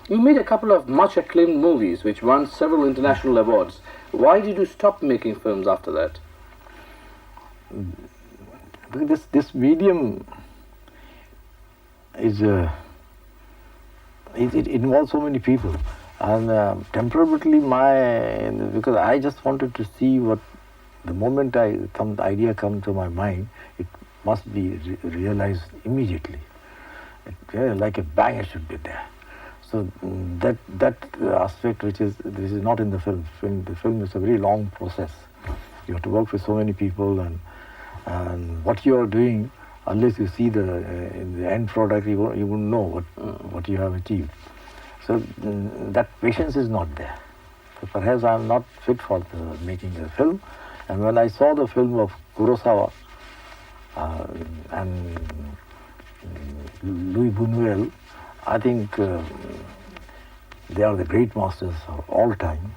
You made a couple of much acclaimed movies which won several international awards. Why did you stop making films after that? This medium is it involves so many people, and temporarily because I just wanted to see what the moment the idea comes to my mind, it must be realized immediately. Like a bang, it should be there. So that aspect which is not in the film. The film is a very long process. You have to work with so many people, and what you are doing, unless you see in the end product, you won't know what you have achieved. So that patience is not there. So perhaps I am not fit for making the film. And when I saw the film of Kurosawa and Louis Buñuel, I think they are the great masters of all time.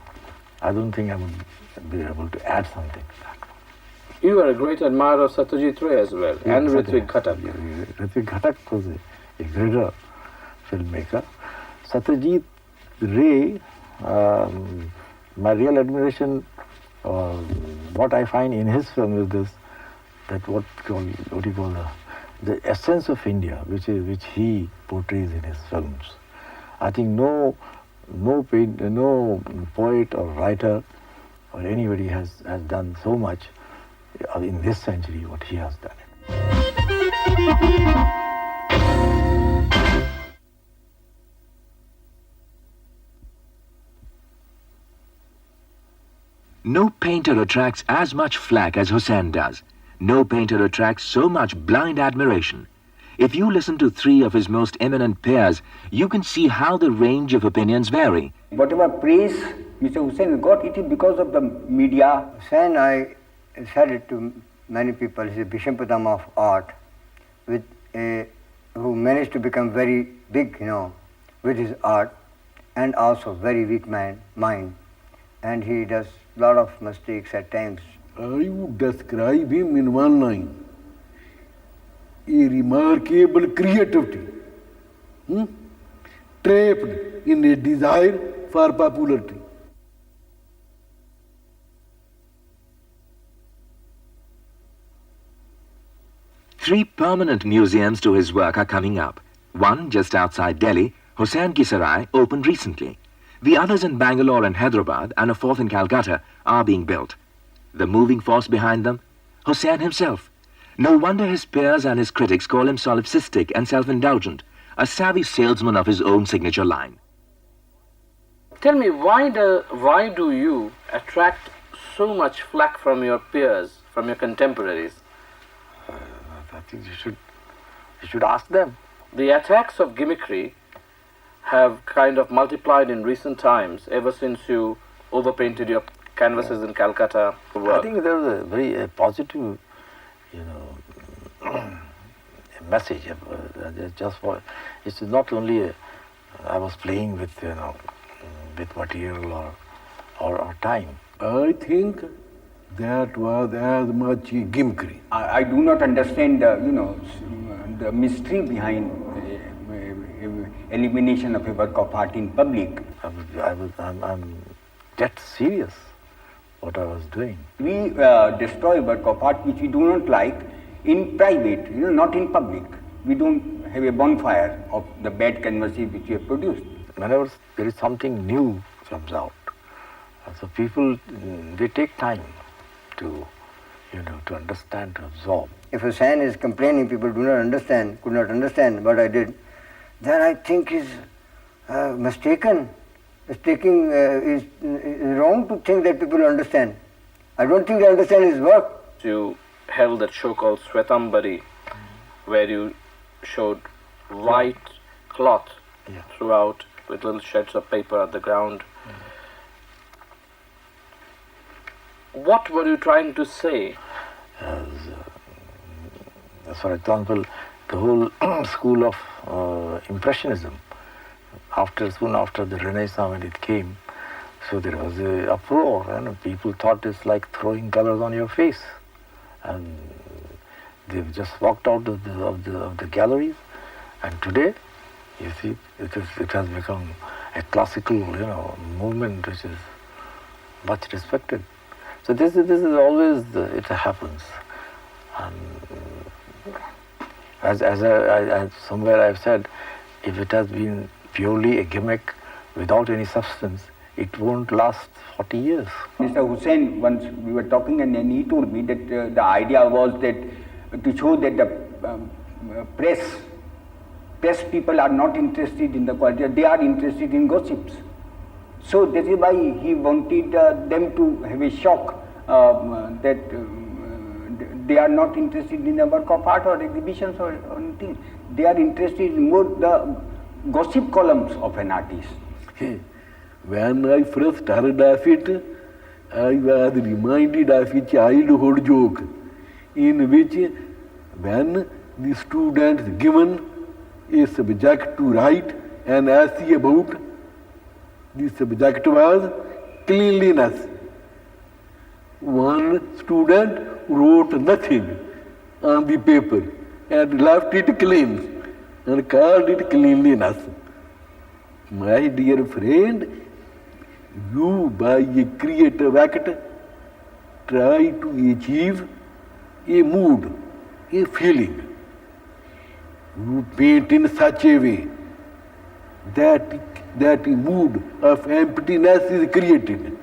I don't think I would be able to add something to that. You are a great admirer of Satyajit Ray as well, and Ritwik Ghatak. Ritwik Ghatak was a greater filmmaker. Satyajit Ray, my real admiration, what I find in his film is this, that what you call the essence of India, which he portrays in his films. I think no poet or writer or anybody has done so much in this century what he has done. No painter attracts as much flack as Husain does. No painter attracts so much blind admiration. If you listen to three of his most eminent peers, you can see how the range of opinions vary. Whatever praise Mr. Husain got, it is because of the media. Husain, I said it to many people, he's a Bhishampatama of art, who managed to become very big, with his art, and also very weak mind. And he does a lot of mistakes at times. I would describe him in one line: a remarkable creativity, trapped in a desire for popularity. Three permanent museums to his work are coming up. One just outside Delhi, Hussain Ki Sarai, opened recently. The others in Bangalore and Hyderabad, and a fourth in Calcutta, are being built. The moving force behind them? Hussain himself. No wonder his peers and his critics call him solipsistic and self-indulgent, a savvy salesman of his own signature line. Tell me, why do you attract so much flack from your peers, from your contemporaries? I think you should ask them. The attacks of gimmickry have kind of multiplied in recent times, ever since you overpainted your canvases in Calcutta for work. I think there was a very positive, message. It's not only I was playing with with material or time. I think that was as much gimmickry. I do not understand, the mystery behind elimination of a work of art in public. I'm that serious what I was doing. We destroy work of art which we do not like in private, not in public. We don't have a bonfire of the bad canvases which we have produced. Whenever there is something new comes out, so people, they take time to understand, to absorb. If Husain is complaining, people could not understand what I did, then I think he's mistaken. Mistaking is wrong to think that people understand. I don't think they understand his work. You held that show called Svetambari, where you showed white cloth throughout with little shreds of paper at the ground. What were you trying to say? For example, the whole school of Impressionism, soon after the Renaissance when it came, so there was a uproar, and people thought it's like throwing colors on your face, and they just walked out of the galleries. And today, you see, it has become a classical, movement which is much respected. So this is always, it happens. And as somewhere I've said, if it has been purely a gimmick without any substance, it won't last 40 years. Mr. Husain, once we were talking and then he told me that the idea was that to show that the press people are not interested in the quality, they are interested in gossips. So that is why he wanted them to have a shock that they are not interested in the work of art or exhibitions or anything. They are interested in more the gossip columns of an artist. When I first heard of it, I was reminded of a childhood joke in which when the students given a subject to write an essay about, the subject was cleanliness. One student wrote nothing on the paper and left it clean and called it cleanliness. My dear friend, you by a creative act try to achieve a mood, a feeling. You paint in such a way that a mood of emptiness is created,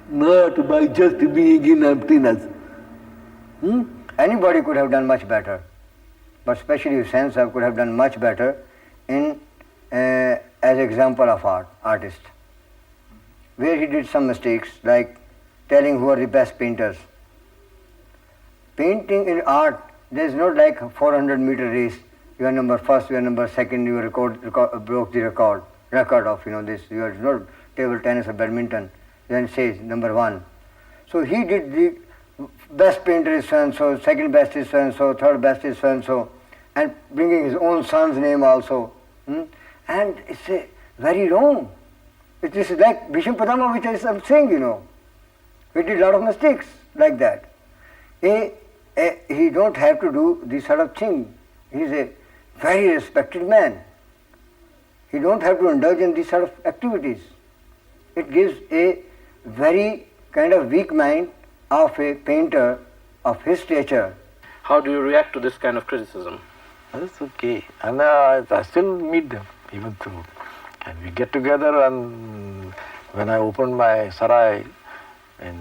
not by just being in emptiness. Anybody could have done much better, but especially Husain Sahib could have done much better in as example of artist, where he did some mistakes like telling who are the best painters. Painting in art, there is not like 400-meter race. You are number first, you are number second, you broke the record of this. You are not table tennis or badminton. Then says number one. So he did the best painter is so and so, second best is so and so, third best is so and so, and bringing his own son's name also. And it's very wrong. It is like Bhisham Pitama, which I'm saying, we did a lot of mistakes like that. He don't have to do this sort of thing. He is a very respected man. He don't have to indulge in these sort of activities. It gives a very kind of weak mind of a painter of his stature. How do you react to this kind of criticism? That's okay. And I still meet them, even through. And we get together, and when I opened my sarai in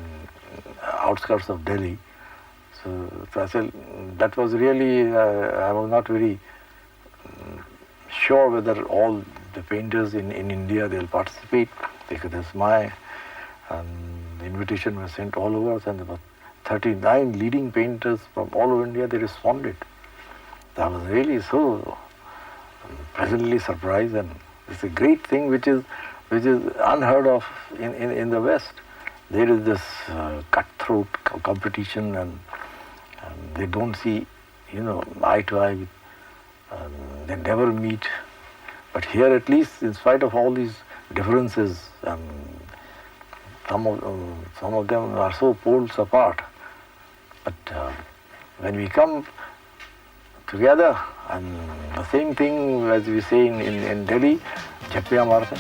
outskirts of Delhi, so I said, that was really, I was not very sure whether all the painters in India, they'll participate, because that's my the invitation was sent all over, and about 39 leading painters from all over India, they responded. I was really so pleasantly surprised, and it's a great thing which is unheard of in the West. There is this cutthroat competition, and they don't see, eye to eye. They never meet. But here, at least, in spite of all these differences, some of them are so poles apart. But when we come together, and the same thing as we say in Delhi, Chappiya Martha.